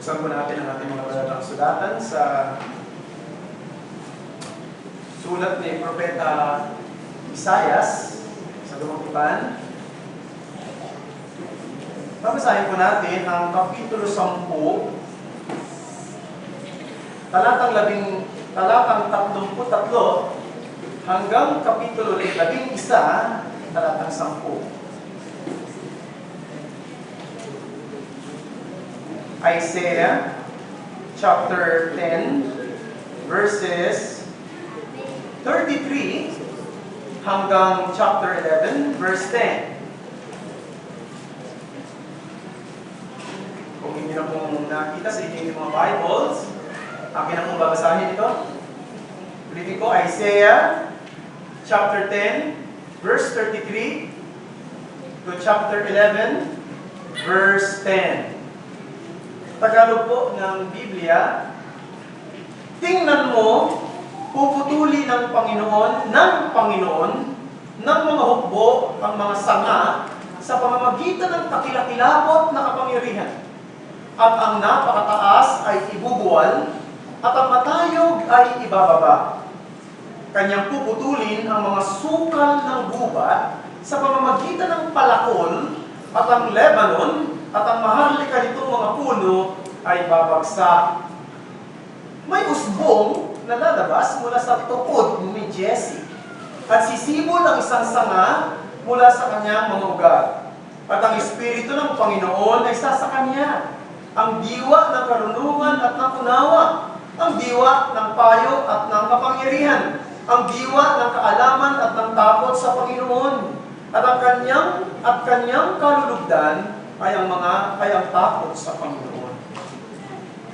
Buksan po natin ang ating mga balatang sulatan sa sulat ni Propeta Isaias sa Lumang Tipan. Babasahin po natin ang Kapitulo 10, talatang 33 hanggang Kapitulo 11, talatang 10. Isaiah chapter 10 verses 33 hanggang chapter 11 verse 10. Kung hindi na pong nakita sa inyong mga Bibles, akin na pong babasahin ito. Ulitin ko, Isaiah chapter 10 verse 33 to chapter 11 verse 10. Tagalog po ng Biblia, tingnan mo, puputuli ng Panginoon ng mga hukbo ang mga sanga sa pamamagitan ng kakilakilabot na kapangyarihan. At ang napakataas ay ibubuwal, at ang matayog ay ibababa. Kanyang puputulin ang mga sukal ng gubat sa pamamagitan ng palakol, at ang Lebanon at ang maharlika nitong mga puno ay babagsak. May usbong na lalabas mula sa tukod ni Jesse, at sisibol ang isang sanga mula sa kanyang mga ugat. At ang Espiritu ng Panginoon ay sa kanya, ang diwa ng karunungan at ng unawa, ang diwa ng payo at ng kapangyarihan, ang diwa ng kaalaman at ng takot sa Panginoon, at ang kanyang kalulugdan ay ang takot sa Panginoon.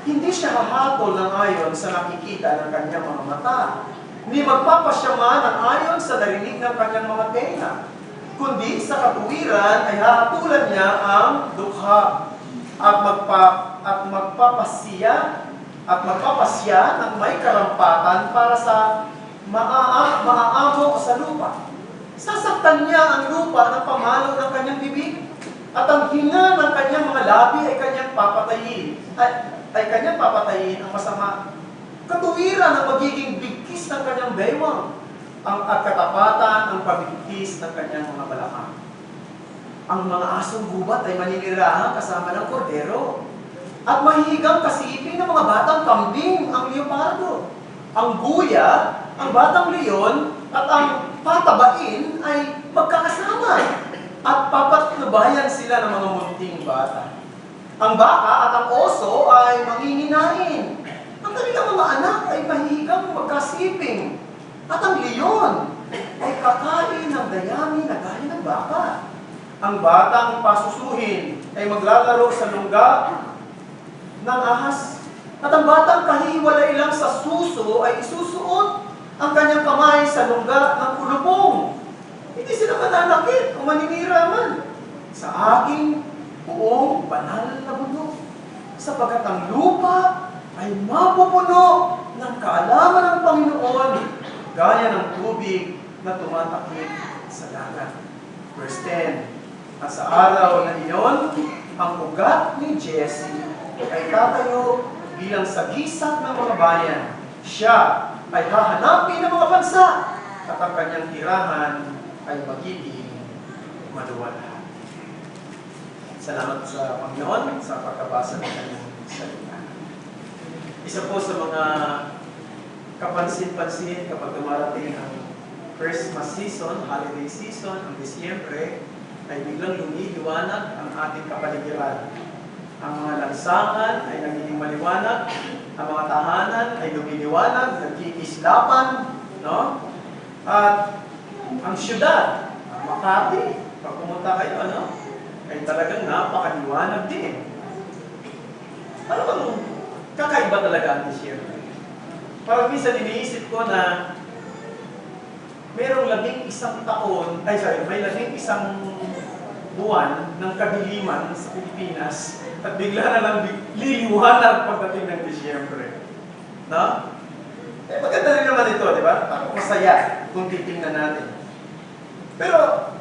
Hindi siya hahatol ng ayon sa nakikita ng kanyang mga mata, ni magpapasya man ng ayon sa narinig ng kanyang mga tenga, kundi sa katuwiran ay hahatulan niya ang dukha at magpapasya ng may karampatan para sa maaamo sa lupa. Sasaktan niya ang lupa ng pamalo ng kanyang bibig, at ang hinga ng kanyang mga labi ay kanyang papatayin ang masama. Katuwiran ang magiging bigkis ng kanyang baywang, at katapatan ang pabigkis ng kanyang mga balakang. Ang mga asong gubat ay maninirahan kasama ng kordero, at mahihigang kasiping ng mga batang kambing ang leopardo. Ang guya, ang batang leon, at ang patabain ay magkakasama, at papatnubayan sila ng mga munting bata. Ang baka at ang oso ay manghihinain. Ang kanilang mga anak ay mahihigang magkasiping. At ang leon ay kakain ng dayami na gaya ng baka. Ang batang pasusuhin ay maglalaro sa lungga ng ahas. At ang batang kahihiwalay lang sa suso ay isusuot ang kanyang kamay sa lungga ng kulubong. Hindi sila mananakit o maninira man sa aking buong banal na bundok, sapagat ang lupa ay mapupuno ng kaalaman ng Panginoon, gaya ng tubig na tumatakip sa dagat. Verse 10, at sa araw na iyon, ang ugat ni Jesse ay tatayo bilang sagisag ng mga bayan. Siya ay hahanapin ng mga bansa, at ang kanyang tirahan ay magiging maluwalhati. Salamat sa Panginoon sa pagkabasa ng kanyang salita. Isa po sa mga kapansin-pansin kapag dumarating ang Christmas season, holiday season, ang Disyembre, ay biglang lumiliwanag ang ating kapaligiran. Ang mga lansangan ay nagiging maliwanag, ang mga tahanan ay lumiliwanag, nagkikislapan, no? At ang syudad, ang Makati, pag pumunta kayo, ay talagang napakaliwanag din. Ano bang kakaiba talaga ang Disyembre? Parang minsan iniisip ko na mayroong may 11 buwan ng kadiliman sa Pilipinas, at bigla na lang liliwanag pagdating ng Disyembre. No? Maganda rin naman ito, di ba? Masaya kung titingnan natin. Pero,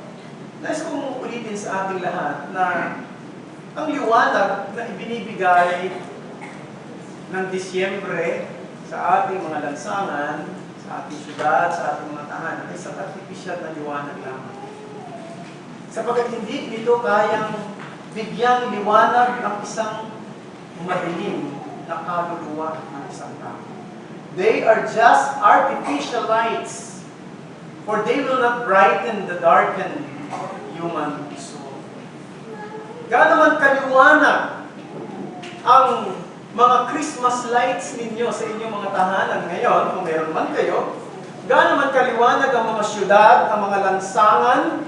nais kong ulitin sa ating lahat na ang liwanag na ibinibigay ng Disyembre sa ating mga lansangan, sa ating syudad, sa ating mga tahanan, ay isang artificial na liwanag lamang. Sapagkat hindi nito kayang bigyang liwanag ang isang madilim na kaluluwa ng isang tao. They are just artificial lights, for they will not brighten the darkened human soul. Gaano man kaliwanag ang mga Christmas lights ninyo sa inyong mga tahanan ngayon, kung meron man kayo, gaano man kaliwanag ang mga syudad, ang mga lansangan,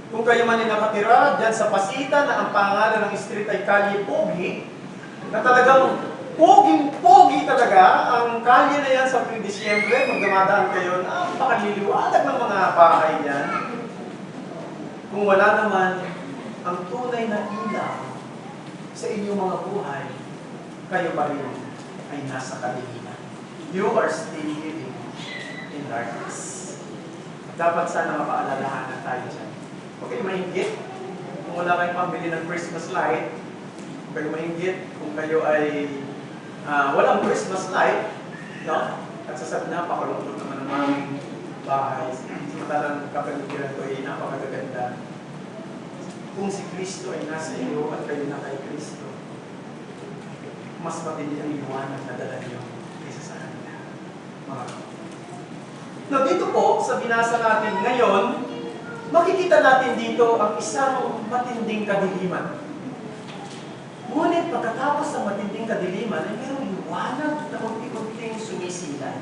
kung kayo man ay nakatira dyan sa Pasita na ang pangalan ng street ay Kalye Pogi, na talagang poging-pogi talaga ang kalye na yan sa Disyembre, magdamadaan kayo na pakaliliwanag ng mga bahay yan. Kung wala naman ang tunay na ilaw sa inyong mga buhay, kayo pa rin ay nasa kadiliman. You are still living in darkness. Dapat sana mapaalalahanan tayo dyan. Huwag kayo mainggit. Kung wala kayong pambili ng Christmas light, huwag kayo mainggit kung kayo ay walang Christmas light, no? At sasabi na, pakalungkot naman ang aming bahay. Samantalang kapaligiran ko ay napakagaganda. Kung si Kristo ay nasa iyo at kayo na kay Kristo, mas matindi ang liwanag na dala niyo kaysa sa kanila. No, dito po, sa binasa natin ngayon, makikita natin dito ang isang matinding kadiliman. Ngunit pagkatapos ng matinding kadiliman, ay mayroong liwanag na unti-unting sumisilay.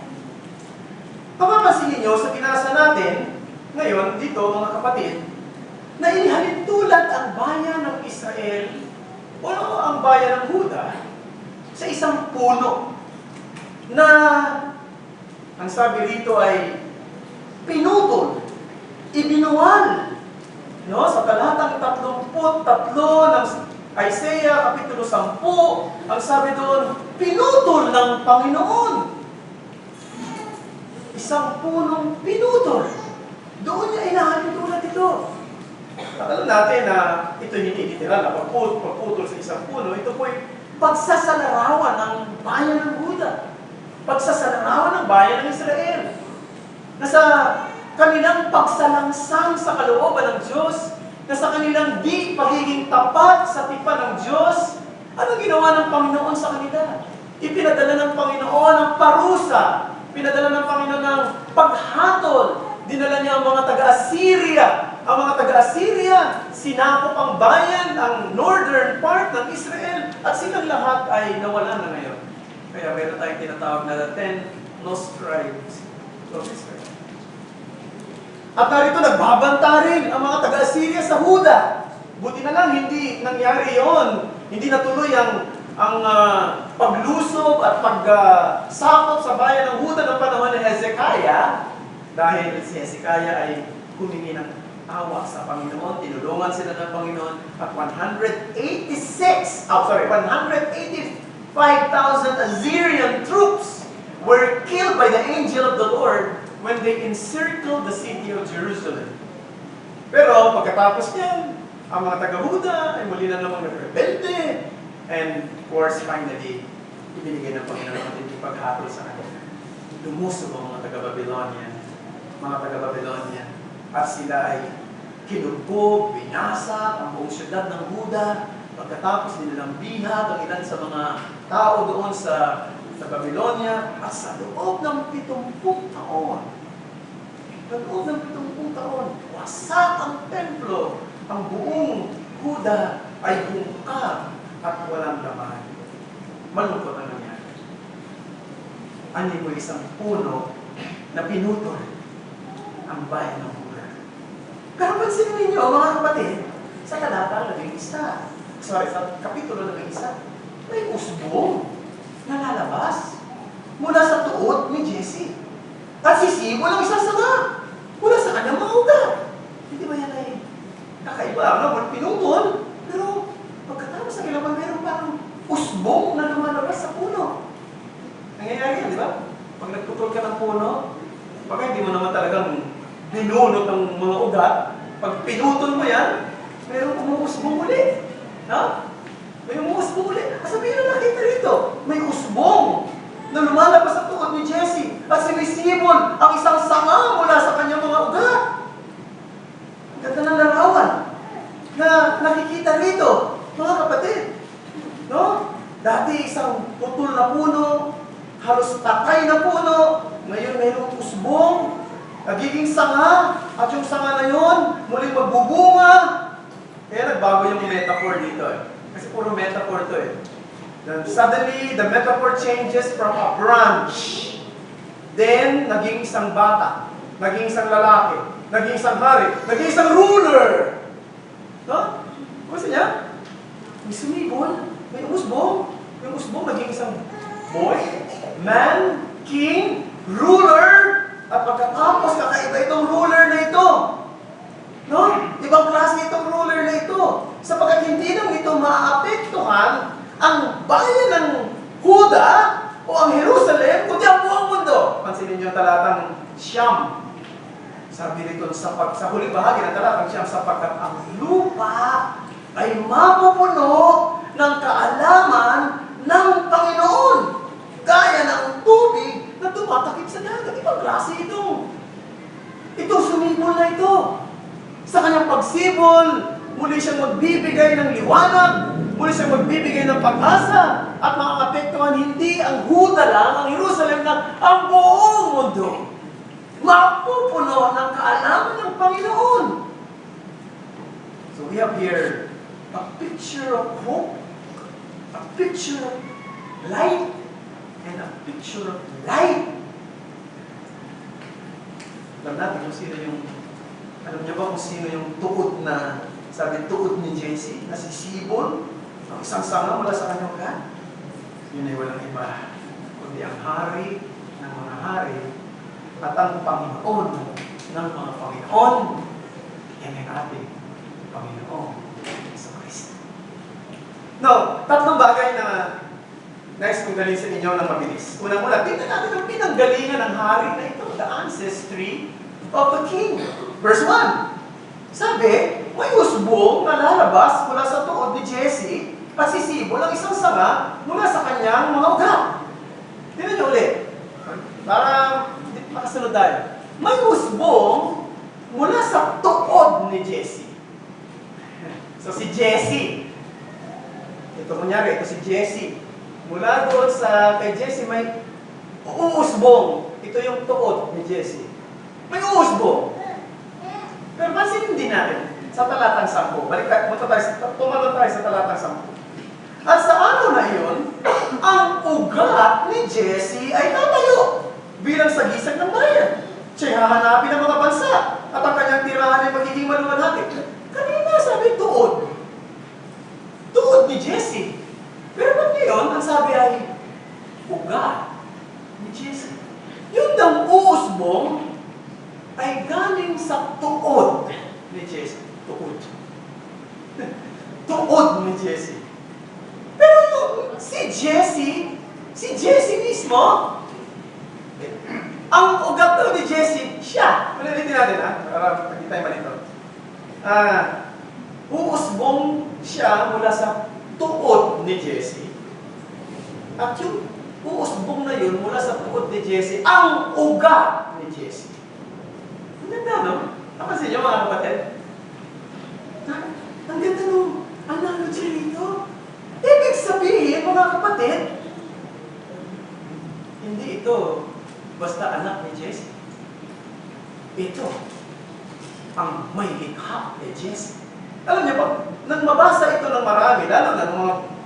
Papapansin niyo sa binasa natin, ngayon, dito mga kapatid, na inihalin tulad ang bayan ng Israel o ang bayan ng Huda sa isang puno na ang sabi rito ay pinutol, ibinuwal. No? Sa talatang 33 ng Isaiah, Kapitulo 10, ang sabi doon, pinutol ng Panginoon. Isang punong pinutol. Doon niya inahalin tulad ito. Alam natin na ito hindi literal na pagputol sa isang puno. Ito po ay pagsasalarawan ng bayan ng Huda. Pagsasalarawan ng bayan ng Israel. Na sa kanilang pagsalangsang sa kalooban ng Diyos, na sa kanilang di pagiging tapat sa tipan ng Diyos, ano ginawa ng Panginoon sa kanila? Ipinadala ng Panginoon ang parusa. Pinadala ng Panginoon ng paghatol. Dinala niya ang mga taga-Assyria. Ang mga taga-Assyria, sinakop ang bayan, ang northern part ng Israel, at silang lahat ay nawala na ngayon. Kaya meron tayong tinatawag na the 10 lost tribes of Israel. At narito nagbabanta rin ang mga taga-Assyria sa Huda. Buti na lang, hindi nangyari yon. Hindi natuloy ang paglusob at pagsakop sa bayan ng Huda ng panahon ni Hezekiah, dahil si Hezekiah ay humingi ng awa sa Panginoon, tinulungan sila ng Panginoon, at 185,000 Assyrian troops were killed by the angel of the Lord when they encircled the city of Jerusalem. Pero pagkatapos niyan, ang mga taga-Huda ay muli na namang nagrebelde, and of course, finally, ibinigay ng Panginoon ang hindi paghatol sa kanila. Lumusob ang mga taga-Babylonia, at sila ay kinurbog, binasa ang buong syudad ng Huda. Pagkatapos nilang bihag ang ilan sa mga tao doon sa Babylonia, at sa loob ng 70 taon, wasak ang templo, ang buong Huda ay bungkag at walang laman. Malungkot ang nangyari. Ano mo isang puno na pinutol ang bayan ng Huda. Pero pansin ninyo, mga kapatid, sa talata 11, sa Kapitulo 11, may usbong na lalabas mula sa tuod ni Jesse. At sisibol ang isasanga mula sa kanyang mga ugat. Hindi ba yan ay kakaiba? Ano? Pinutol. Pero pagkatapos ng ilang meron parang usbong na lumalabas sa puno. Nangyayari yan, di ba? Pag nagputol ka ng puno, baka hindi mo naman talagang binunot ang mga ugat. Pag pinutol mo yan, mayroong umuusbong ulit. No? May umuusbong ulit. Sabihin na nakita rito, may usbong na lumalabas sa tuhod ni Jesse at sinisibol ang isang sanga mula sa kanyang mga ugat. Ang ganda ng larawan na nakikita rito, mga kapatid. No? Dati isang putol na puno, halos patay na puno, ngayon mayroong usbong, nagiging sanga, at yung sanga na yun, muling magbubunga. Kaya nagbago yung metaphor dito eh. Kasi puro metaphor to eh. Then suddenly, the metaphor changes from a branch. Then, naging isang bata, naging isang lalaki, naging isang hari, naging isang ruler. No? Kasi niya, may sumibol, may usbong. Yung usbong naging isang boy, man, king, ruler, at pagkatapos kakaiba itong ruler na ito. No? Ibang klase itong ruler na ito. Sapagkat hindi nang ito maapektuhan ang bayan ng Huda o ang Jerusalem, kundi ang buong mundo. Pansinin niyo talatang Siyam. Sabi rito sa huling bahagi ng talatang Siyam, sapagkat ang lupa ay mapupuno ng kaalaman ng Panginoon, gaya ng tubig na tumatakip sa dagat. Ibang klase ito. Itong sumibol na ito. Sa kanyang pagsibol, muli siyang magbibigay ng liwanag, muli siyang magbibigay ng pag-asa, at makakapektuhan hindi ang Huda lang, ang Jerusalem lang, ang buong mundo. Mapupuno ng kaalaman ng Panginoon. So we have here a picture of hope, a picture of light, and a picture of light. Alam natin kung sino yung, alam niyo ba kung sino yung tuod na, sabi tuod ni Jesse, na si Sibon, ang isang sanga mula sa kanyang ugat? Yun ay walang iba, kundi ang hari ng mga hari at ang Panginoon ng mga Panginoon. Yan ang ating Panginoon sa Kristo. No, tatlong bagay na nais kong dalhin sa inyo ng mabilis. Unang-una, tingnan natin ang pinanggalingan ng hari na ito, the ancestry of the king. Verse 1, sabi, may usbong na lalabas mula sa tuod ni Jesse at sisibol ang isang sanga mula sa kanyang mga ugat. Tingnan niyo ulit. Para makasunod tayo. May usbong mula sa tuod ni Jesse. So si Jesse, ito kunyari, ito si Jesse. Mula doon sa kay Jesse may uusbong. Ito yung tuod ni Jesse. May uusbong. Pero pansinin din natin sa talatang 10. Tumalon tayo sa talatang 10. At sa araw na iyon, ang ugat ni Jesse ay tatayo bilang sagisag ng bayan. Siya'y hahanapin ng mga bansa at ang kanyang tirahan ay magiging maluwalhati. Kanina sabi tuod. Tuod ni Jesse. Pero ba't ngayon, ang sabi ay ugat ni Jesse. Yung daw uusbong ay galing sa tuod ni Jesse. Tuod. Tuod ni Jesse. Pero yung si Jesse mismo, ang ugat daw ni Jesse, siya. Ulitin natin ha, para hindi tayo malito. Uusbong siya mula sa tuod ni Jesse. At yung uusbong na yun mula sa tuod ni Jesse, ang ugat ni Jesse. Ang ganda, no? Napansin niyo mga kapatid? Ang ganda ng analogy nito. Ibig sabihin, mga kapatid, hindi ito basta anak ni Jesse. Ito ang may likha ni Jesse. Alam niyo ba, nang mabasa ito ng marami, lalo na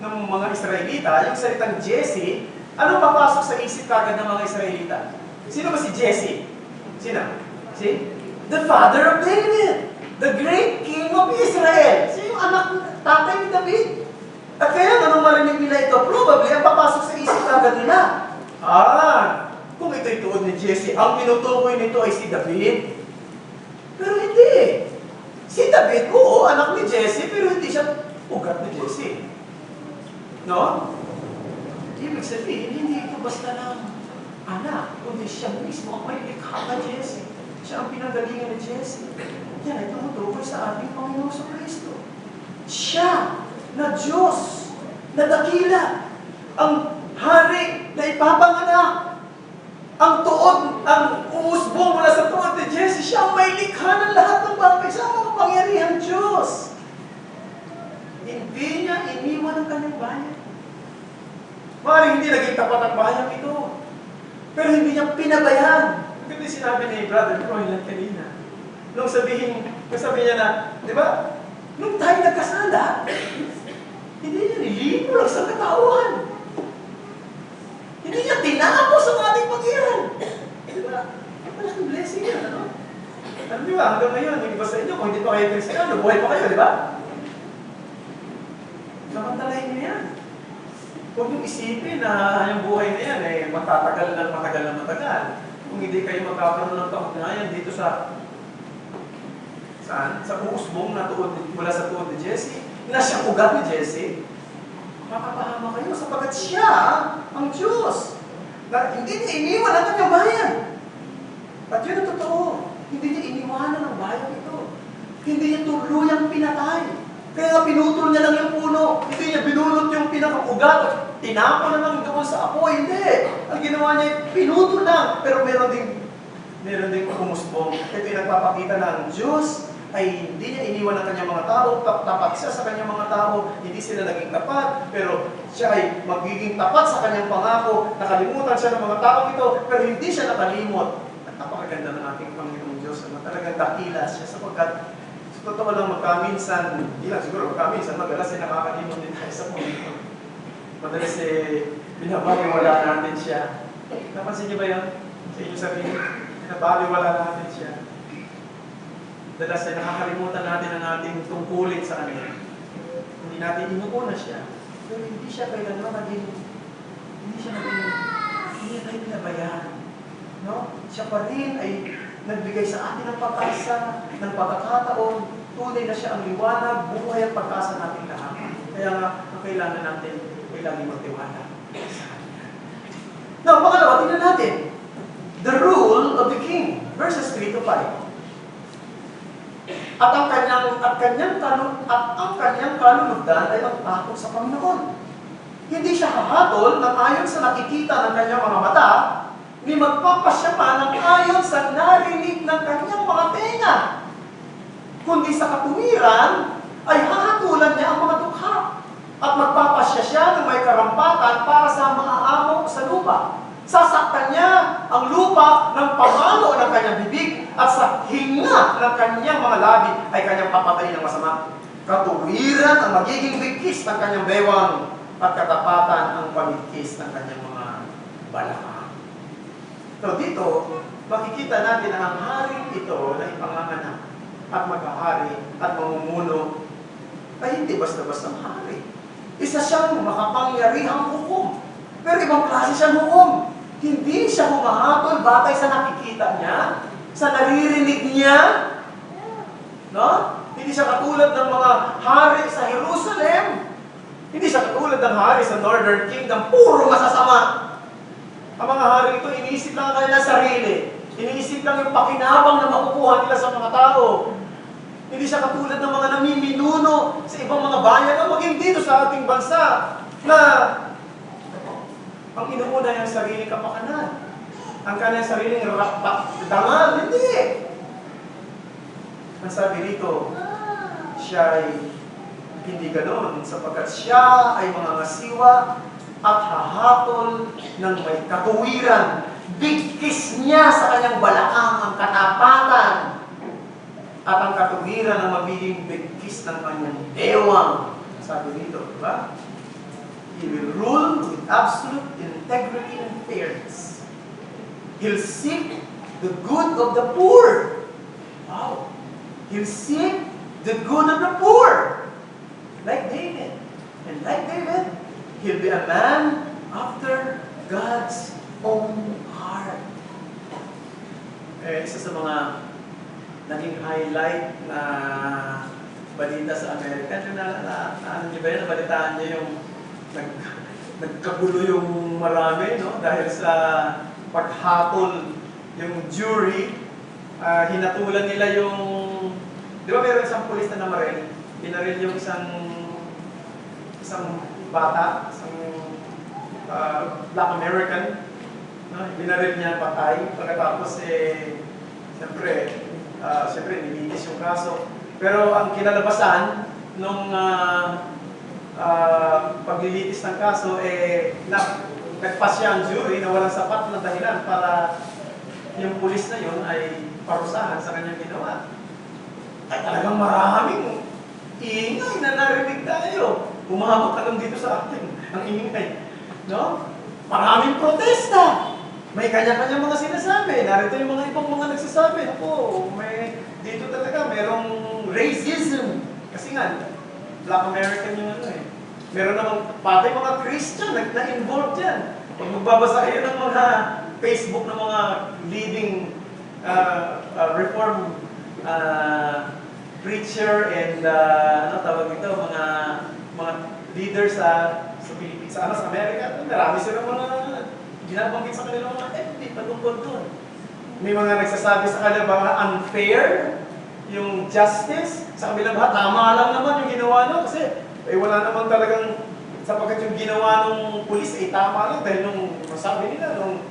ng mga Israelita, yung salitang Jesse, ano papasok sa isip kagad ng mga Israelita? Sino ba si Jesse? Sino? Si? The father of David. The great king of Israel. Siya yung anak, tatay ni David. At kaya anong marinig nila ito? Probably, ang papasok sa isip kagad nila. Kung ito'y tuod ni Jesse, ang tinutukoy nito ay si David. Pero hindi. Si David, oo, anak ni Jesse, pero hindi siya ugat ni Jesse. No? Ibig sabihin, hindi ito basta lang anak, kundi siya mismo ang may likha na Jesse. Siya ang pinanggalingan ni Jesse. Yan ay tumutukoy sa ating Panginoon sa Kristo. Siya na Diyos, na dakila, ang hari na ipapanganak Maaaring hindi naging tapat ang bayang ito. Pero hindi niya pinabayaan. Ito yung sinabi ni Brother Royland kanina. Nung sabi niya na, di ba, nung tayo nagkasala, hindi niya nilipo lang sa katauhan. Hindi niya tinapos ang ating pag-iral. Di ba? Malaking blessing yan, ano? Alam niyo ba, hanggang ngayon, yung iba sa inyo, kung hindi pa kayo Kristiyano, buhay pa kayo, di ba? Samantalahin niyo yan. Huwag niyong isipin na yung buhay na yan, matatagal na matagal. Kung hindi kayo magkakaroon ng kaugnayan dito sa saan? Sa uusbong na tuod, mula sa tuod ni Jesse, na siyang ugat ni Jesse, makapahama kayo sapagkat siya ang Diyos. Na hindi niya iniwan ang kanyang bayan. At yun ang totoo. Hindi niya iniwanan ang bayan ito. Hindi niya tuluyang pinatay. Kaya nga pinutol niya lang yung puno. Hindi niya binulot yung pinakaugat at tinapon na lang doon sa apoy. Hindi. Ang ginawa niya, pinutol lang. Pero meron ding umusbong. Ito yung nagpapakita na ang Diyos ay hindi niya iniwan ang kanyang mga tao. Tapat siya sa kanyang mga tao. Hindi sila naging tapat. Pero siya ay magiging tapat sa kanyang pangako. Nakalimutan siya ng mga tao ito. Pero hindi siya nakalimot. At napakaganda ng ating Panginoong Diyos. Talagang dakila siya sapagkat sa totoo lang magkaminsan, hindi lang siguro magkaminsan, madalas ay nakakalimot din tayo sa Panginoon. Madalas binabaliwala natin siya. Napansin niyo ba yan? Sa inyong sarili? Binabaliwala natin siya. Madalas ay nakakalimutan natin ang ating tungkulin sa Kanya. Hindi natin inuuna siya. Pero hindi siya kailanman hindi niya tayo pinabayaan. No? Siya pa rin ay nagbigay sa atin ng pag-asa, ng pagkakataon, tunay na siya ang liwanag, buhay at pag-asa natin lahat. Kaya nga, ang kailangan natin ay laging magtiwala sa Kanya. Now, pangalawa, tingnan natin. The rule of the king, verses 3 to 5. At ang kanyang kalulugdan ay ang takot sa Panginoon. Hindi siya hahatol ng ayon sa nakikita ng kanyang mga mata, ni magpapasya pa ng ayon sa narinig ng kanyang mga tenga. Kundi sa katuwiran, ay hahatulan niya ang mga dukha. At magpapasya siya ng may karampatan para sa mga amo sa lupa. Sasaktan niya ang lupa ng pamalo ng kanyang bibig at sa hinga ng kanyang mga labi ay kanyang papatayin ng masama. Katuwiran ang magiging bigkis ng kanyang bewang at katapatan ang pamigkis ng kanyang mga balakang. So dito, makikita natin na ang haring ito na ipanganganak at maghahari at mamumuno ay hindi basta-basta hari. Isa siyang makapangyarihang hukom. Pero ibang klase siyang hukom. Hindi siya humahatol batay sa nakikita niya, sa naririnig niya. No? Hindi siya katulad ng mga hari sa Jerusalem. Hindi siya katulad ng hari sa Northern Kingdom. Puro masasama. Ang mga hari ito, iniisip lang ang kanilang sarili. Iniisip lang yung pakinabang na makukuha nila sa mga tao. Hindi siya katulad ng mga namiminuno sa ibang mga bayan o maging dito sa ating bansa na ang inuuna yung sariling kapakanan. Ang kanyang sariling dangal. Hindi. Ang sabi rito, siya ay hindi ganoon sapagkat siya ay mga ngasiwa at hahatol ng may katuwiran. Bigkis niya sa kanyang balakang ang katapatan at ang katuwiran ang magiging bigkis ng kanyang ewang. Sabi dito, di ba? He will rule with absolute integrity and fairness. He'll seek the good of the poor. Wow! He'll seek the good of the poor. Like David. And like David, he'll be a man after God's own heart. Isa sa mga naging highlight na balita sa Amerika, ano niyo ba yun? Nabalitaan niyo yung nagkagulo yung marami, no? Dahil sa paghatol yung jury, hinatulan nila yung, di ba meron isang pulis na namaril? Binaril yung isang bata, isang Black American, no? Binaril niya patay. Pagkatapos siyempre nilinis yung kaso. Pero ang kinalabasan nung paglilitis ng kaso, nagpasya ang jury na walang sapat na dahilan para yung pulis na yun ay parusahan sa kanyang ginawa. Ay talagang maraming ingay na narinig tayo. Umabot ka lang dito sa atin, ang ingay. No? Maraming protesta. May kanya-kanya mga sinasabi. Narito yung mga ibang mga nagsasabi. Ako, dito talaga merong racism. Kasi nga, Black American yung ano eh. Meron namang, pati mga Christian na-involved yan. Pag magbabasa kayo ng mga Facebook ng mga leading reform preacher and ano tawag ito, mga leaders sa Pilipinas, sa Amerika, marami silang mga ginabanggit sa kanilang mga FB patungkol doon. May mga nagsasabi sa kanila mga unfair yung justice, sa kabilang lahat, tama lang naman yung ginawa nyo kasi wala naman talagang sapagkat yung ginawa ng pulis tama lang dahil nung masabi nila nung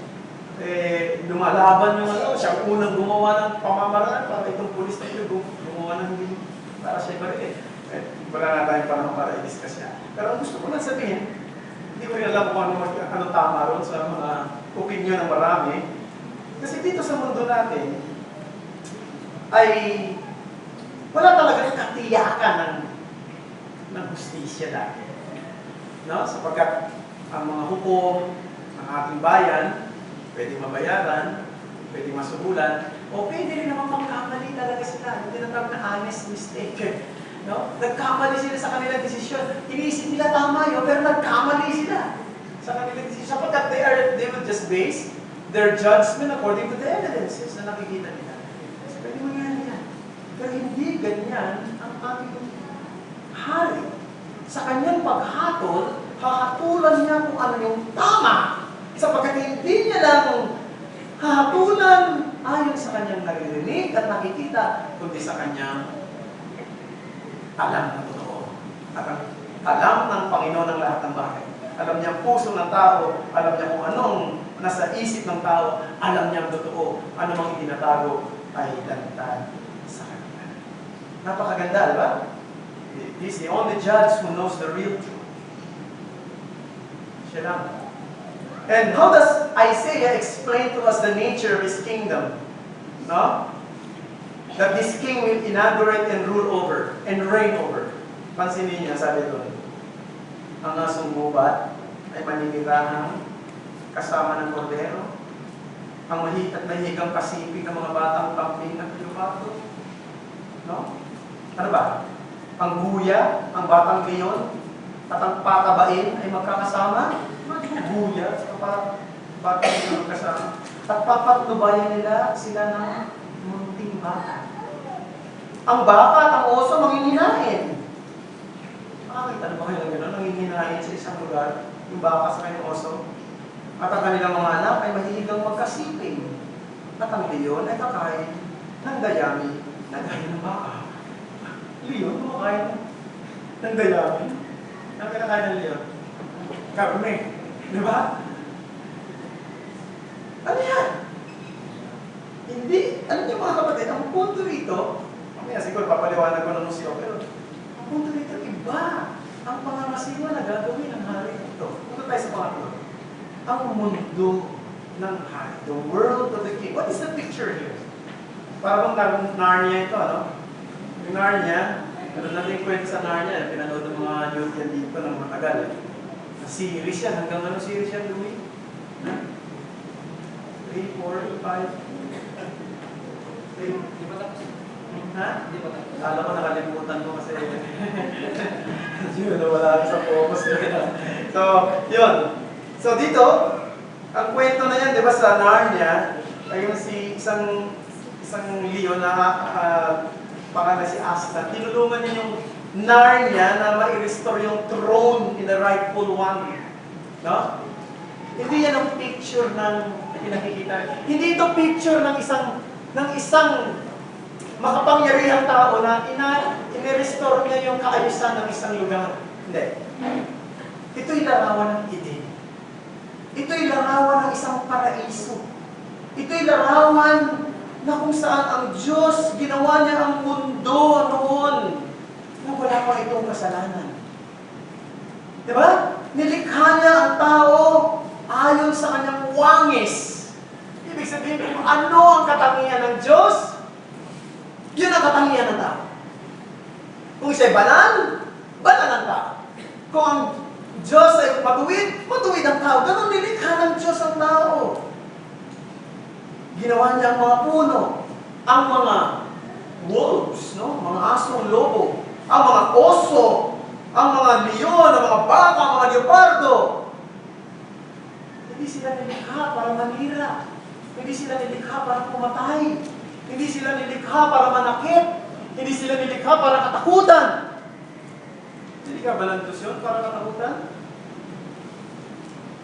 lumalaban yung siya unang gumawa ng pamamaraan para itong pulis na ito gumawa ng para siya iba wala na tayong panahon para i-discuss niya. Pero ang gusto ko lang sabihin, hindi ko rin alam kung ano tama ron sa mga opinion ng marami. Kasi dito sa mundo natin, ay wala talaga katiyakan ng hustisya dati. No? Sapagkat ang mga hukom ng ating bayan, pwede mabayaran, pwede masugulan, o pwede rin naman magkamali talaga sila. Yung tinatawag na honest mistake. No? Nagkamali sila sa kanilang desisyon. Iniisip nila tama yun, pero nagkamali sila sa kanilang desisyon. Sapagkat they will just base their judgment according to the evidences na nakikita nila. So, pwede mangyari yan. Pero hindi ganyan ang ating hari. Sa kanyang paghatol, hahatulan niya kung ano yung tama. Sapagkat hindi niya lang hahatulan ayon sa kanyang naririnig at nakikita, kundi sa kanyang alam ng totoo. At ang alam ng Panginoon ng lahat ng bagay. Alam niya ang puso ng tao, alam niya kung anong nasa isip ng tao, alam niya ang totoo, ano mang itinatago ay lantad sa kanya. Napakaganda, di ba? He's the only judge who knows the real truth. Siya lang. And how does Isaiah explain to us the nature of his kingdom? No? That this king will inaugurate and rule over, and reign over. Pansinin niyo, sabi doon, ang asong gubat ay maninirahan kasama ng kordero, ang mahigang kasipig ng mga batang pambing ng pilupato. No? Ano ba? Ang guya, ang batang leon, at ang patabain ay magkakasama. Guya, at batang leon magkasama. At papatnubayan nila sila ng munting baka. Ang baka at ang oso manginhinain. Makakita na ba kayo ng gano'n? Nanginhinain sa isang lugar, yung baka sa kanyang oso. At ang kanilang mga anak ay mahihigang magkasiping. At ang leon ay kakain ng dayami na gaya ng baka. Leon, kumakain ng dayami. Ang kinakain ng leon? Karne. Di ba? Ano yan? Hindi. Ano niyo mga kapatid? Ang punto rito, mamaya siguro papaliwanag ko ng museo, pero ang punto rito, iba. Ang pangangasiwa na gagawin ng hari ito. Punto tayo sa pangatlo. Ang mundo ng hari. The world of the king. What is the picture here? Parang Narnia ito, ano? Yung Narnia, ano natin kwento sa Narnia, pinanood ng mga youth yan dito ng matagal. Series yan, hanggang ano series yan, Louie? 3, 4, 5. Di ba tapos? Ha? Di ba tapos? Alam ko nakalimutan ko kasi yun, nawala ako sa focus ko. So, yun. So dito, ang kwento na yan, di ba sa Narnia, ay yung isang leon na pangalan si Aslan, tinulungan niya yung Narnia na ma-restore yung throne in the rightful one. No? Hindi yan ang picture ng pinakikita. Hindi ito picture ng isang makapangyarihang tao na inirestore niya yung kaayusan ng isang lugar. Hindi. Ito'y larawan ng Eden. Ito'y larawan ng isang paraiso. Ito'y larawan na kung saan ang Diyos ginawa niya ang mundo noon na wala pa itong kasalanan. Di ba? Nilikha niya ang tao ayon sa kanyang wangis. Ibig sabihin, kung ano ang katangian ng Diyos, yun ang katangian ng tao. Kung siya'y banal, banal ang tao. Kung ang Diyos ay matuwid, matuwid ang tao. Ganun nilikha ng Diyos ang tao. Ginawa niya ang mga puno, ang mga wolves, no? Mga asong lobo, ang mga oso, ang mga leon, ang mga baka, ang mga leopardo. Hindi sila nilikha para manira. Hindi sila nilikha para pumatay. Hindi sila nilikha para manakit. Hindi sila nilikha para katakutan. Hindi ka balantos yun para katakutan?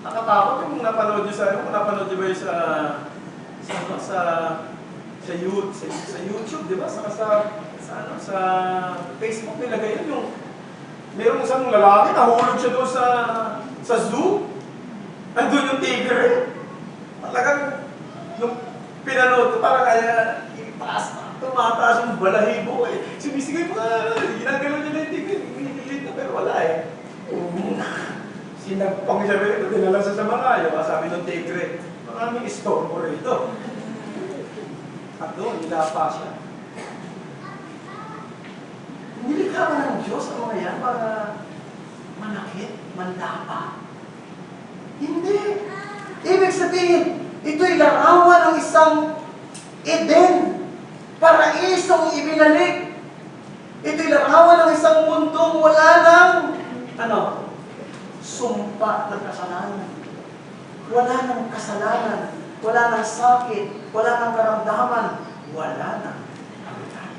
Nakatakot yung napanood nyo napanood nyo ba yung sa YouTube, di ba? Sa Facebook nilagay yun yung merong isang lalaki, nahulog siya doon sa zoo. Andun yung tigre. Talagang, nung pinanood ko, parang tumataas yung balahibo eh. Sumisigay pa, ginagalaw niya na yung tigre. Hinihilit na, pero wala eh. Sinagpang siya rito, dinala siya sa Malayo. Sabi ng tigre, maraming istorbo rito. At doon, nilapa siya. Nilikha ba ng Diyos ang mga yan para manakit, mandapa? Hindi. Ibig sabihin, ito'y larawan ng isang Eden. Paraisong ibinalik. Ito'y larawan ng isang mundong wala ng, sumpa ng kasalanan. Wala ng kasalanan. Wala ng sakit. Wala ng karamdaman. Wala ng kamatayan.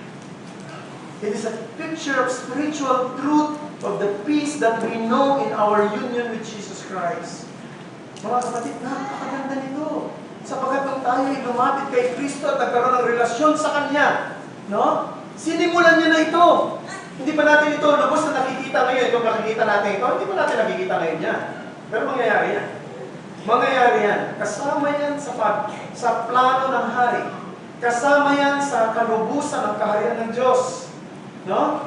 It is a picture of spiritual truth of the peace that we know in our union with Jesus Christ. Mga kapatid, napakaganda nito. Sapagkat nung tayo ay lumapit kay Kristo at nagkaroon ng relasyon sa Kanya, no? Sinimulan niya na ito. Hindi pa natin ito lubos na nakikita ngayon. Itong nakikita natin ito, hindi pa natin nakikita ngayon yan. Pero mangyayari yan. Mangyayari yan. Kasama yan sa plano ng hari. Kasama yan sa kalubusan ng kaharian ng Diyos. No?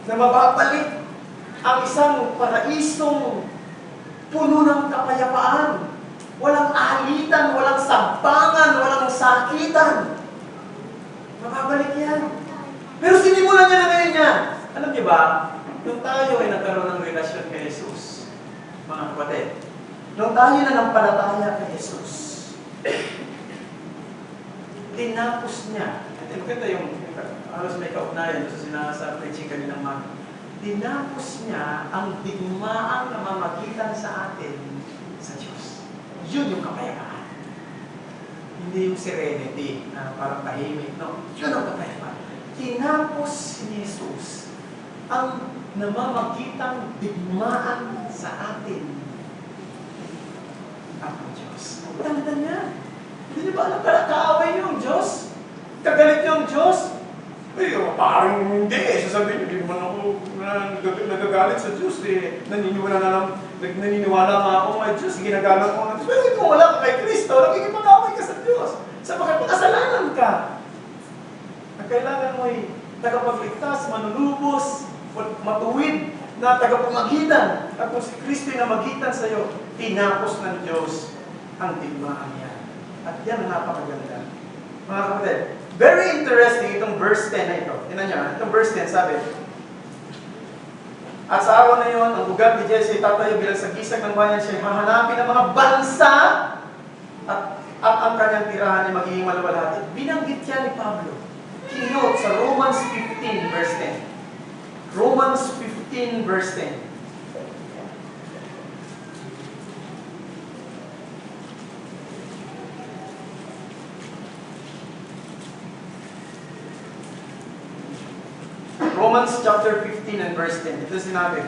Na mababalik ang isang paraisong puno ng kapayapaan. Walang alitan, walang sabangan, walang sakitan. Mababalik yan. Pero sinimulan niya na ngayon yan. Alam niyo ba, nung tayo ay nagkaroon ng relasyon kay Jesus, mga kapatid, nung tayo na nampalataya kay Jesus, tinapos niya, ito maganda yung halos may kaugnayan sa preaching kaninang mga, tinapos niya ang digmaang namamagitan sa atin sa Diyos. Yun yung kapayapaan. Hindi yung serenity na parang tahimik. No, yun ang kapayapaan. Tinapos ni Jesus ang namamagitang digmaan sa atin ang Diyos. Ang ganda niya. Hindi niyo ba alam kaaway yung Diyos? Kagalit yung Diyos? Ay, parang hindi eh. Sasabihin, hindi man ako nagagalit sa Diyos eh. Naniniwala nga ako may Diyos. Ginagalang ko ng Diyos. Pero kung wala ka kay Kristo, nakikipag-away ka sa Diyos. Sapagkat makasalanan ka. Ang kailangan mo ay tagapagligtas, manunubos, matuwid na tagapamagitan. At kung si Kristo na magitan sa iyo, tinapos ng Diyos ang digmaan niya. At yan ang napakaganda. Mga kapatid, very interesting itong verse 10 na ito. Tingnan niyo, itong verse 10 sabi, at sa araw na yun, ang ugat ni Jesse tatayo bilang sagisag ng bayan siya, hahanapin ng mga bansa at ang kanyang tirahan ay magiging maluwalhati. Binanggit yan ni Pablo. Kinote sa Romans 15 verse 10. Romans 15 verse 10. Romans chapter 15 and verse 10. Ito sinabi.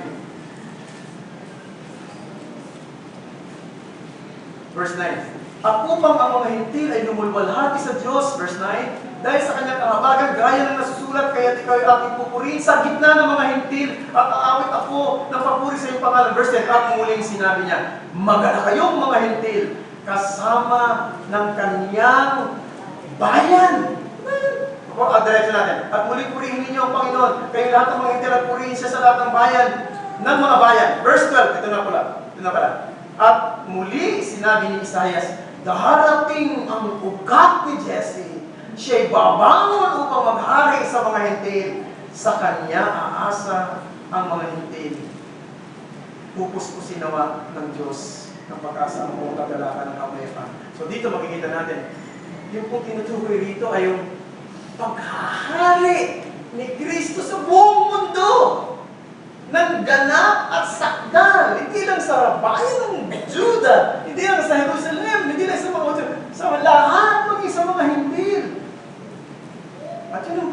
Verse 9. At upang ang mga hintil ay lumulwalhati sa Diyos, verse 9, dahil sa kanyang kahabagan, gaya ng nasusulat, kaya't ikaw ay aking pupurihin sa gitna ng mga hintil, at aawit ako ng papuri sa iyong pangalan. Verse 10, at muling sinabi niya, magala kayong mga hintil, kasama ng kanyang bayan. Diretso natin. At muling purihin ninyo ang Panginoon, kayong lahat ng mga hintil at purihin siya sa lahat ng bayan. ng mga bayan. Verse 12, ito na pala. At muli sinabi ni Isaias, darating ang ugat ni Jesse. Siya'y babangon upang maghari sa mga hintil. Sa kanya aasa ang mga hintil. Pupuspusin nawa ng Diyos ng pag-asa ang buong kagalakan ng kapayapaan. So dito makikita natin, yung kung tinutukoy rito ay yung paghahari ni Kristo sa buong mundo. Nang ganap at sakdal, hindi lang sa bayan ng Juda, hindi lang sa Jerusalem, hindi lang sa mga sa lahat, maging sa mga hintil. At yun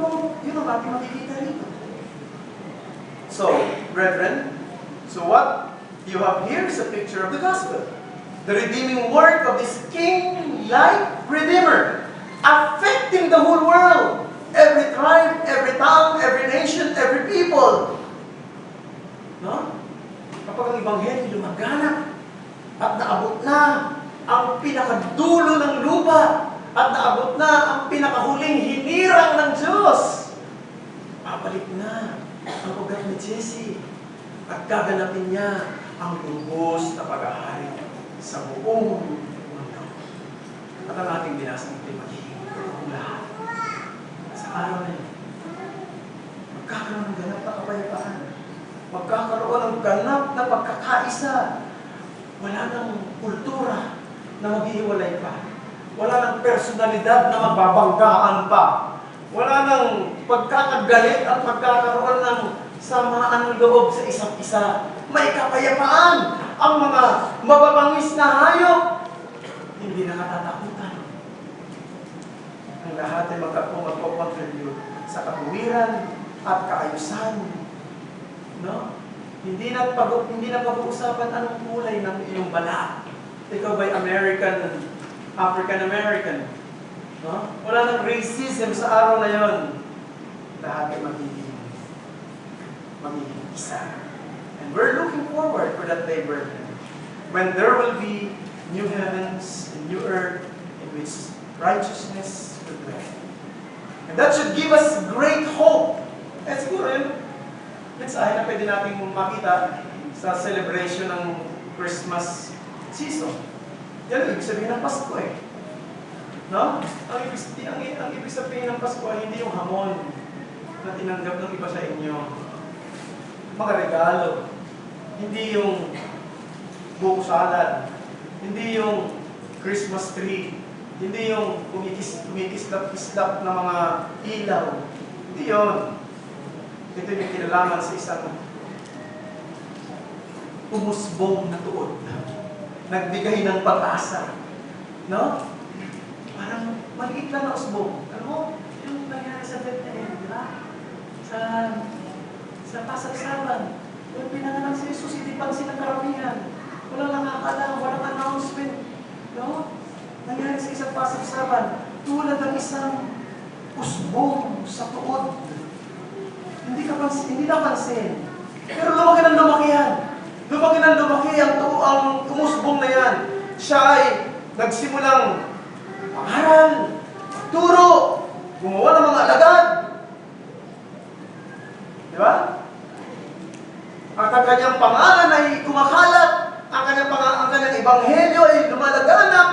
ang ating makikita rito. So, brethren, so what you have here is a picture of the gospel. The redeeming work of this king-like Redeemer, affecting the whole world. Every tribe, every tongue, every nation, every people. No? Kapag ang Ebanghelyo lumaganap at naabot na ang pinakadulo ng lupa at naabot na ang pinakahuling hinirang ng Diyos, babalik na ang ugat ni Jesse at gaganapin niya ang lubos na pag-ahari sa buong mundo. At ang ating binasang ito magiging totoong lahat. Sa araw na yun, magkakaroon ng ganap na kapayapaan. Magkakaroon ng ganap na pagkakaisa. Wala nang kultura na maghihiwalay pa. Wala nang personalidad na magbabanggaan pa. Wala nang pagkakagalit at pagkakaroon ng samaan ng loob sa isa't isa. May kapayapaan. Ang mga mababangis na hayop, hindi nakatatakutan. Ang lahat ay magpo-contribute sa katuwiran at kaayusan. No? Hindi na pag-uusapan anong kulay ng iyong balat. Ikaw ba'y American, African-American? No? Wala nang racism sa araw na yon. Lahat ay magiging isa. And we're looking forward for that day, brethren, when there will be new heavens and new earth in which righteousness will dwell. And that should give us great hope. Eh siguro yun, mensahe na pwede natin makita sa celebration ng Christmas season. Yan ang ibig sabihin ng Pasko eh. No? Ang ibig sabihin ng Pasko ay hindi yung hamon na tinanggap ng iba sa inyo. Mga regalo. Hindi yung buko salad. Hindi yung Christmas tree. Hindi yung kumikislap-kislap na mga ilaw. Hindi yun. Ito yung kinalaman sa isang umusbong na tuod. Nagbigay ng pag-asa. No? Parang maliit lang na usbong. Alam mo, yung nangyari sa Bethlehem, di ba? Sa pasagsaban. Yung pinanganak si Jesus, hindi pansin ng karamihan. Walang nakakalam, walang announcement. No? Nangyari sa isang pasagsaban. Tulad ng isang usbong sa tuod. Hindi napansin. Pero lumaki ng lumaki yan. Lumaki ng lumaki ang umusbong na yan. Siya ay nagsimulang pangaral, turo, gumawa ng mga alagad. Di ba? At ang kanyang pangalan ay kumakalat. Ang kanyang ebanghelyo ay lumalaganap.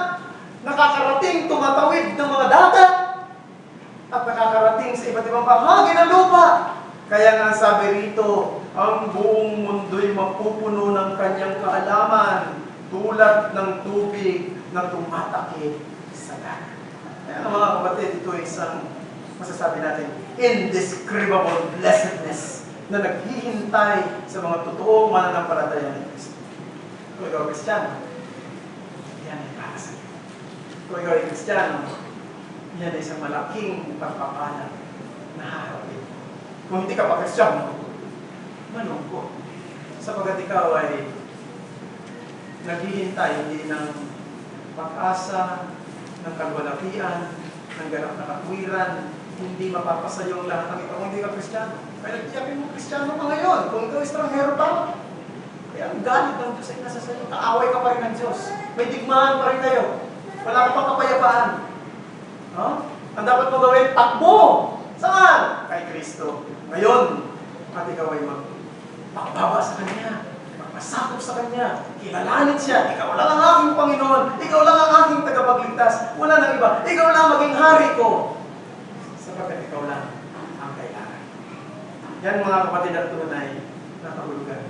Nakakarating, tumatawid ng mga dagat. At nakakarating sa iba't ibang bahagi ng lupa. Kaya nga sabi rito, ang buong mundo'y mapupuno ng kanyang kaalaman tulad ng tubig na tumatakip sa dagat. Kaya mga kapatid, ito ay isang masasabi natin, indescribable blessedness na naghihintay sa mga totoong mananampalataya ni Kristo. Kung ikaw ay Kristiyano, yan ay para sa iyo. Kung ikaw ay Kristiyano, yan ay isang malaking pagpapala na harapin. Kung hindi ka pa Kristiyano, malungkot. Sapagat ikaw ay naghihintay hindi ng pag-asa, ng kagwalakian, ng ganap na katwiran, hindi mapapasa yung lahat ng ito kung hindi ka Kristiyano. Kaya nagtiyakin mo Kristiyano ka ngayon. Kung ikaw estranghero pa, kaya ang galit ng Diyos ay nasa sa'yo. Kaaway ka pa rin ng Diyos. May digmaan pa rin kayo. Wala ka pang kapayapaan. Huh? Ang dapat mo gawin, takbo! Saan? Kay Kristo. Ngayon, at ikaw ay makababa sa Kanya, magpasakop sa Kanya, kilalanin siya, ikaw lang ang aking Panginoon, ikaw lang ang aking tagapagligtas, wala nang iba, ikaw lang maging hari ko, sapagkat ikaw lang ang kailangan. Yan mga kapatid at tunay na kahulugan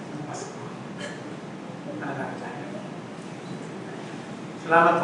ng Pasko. Salamat po.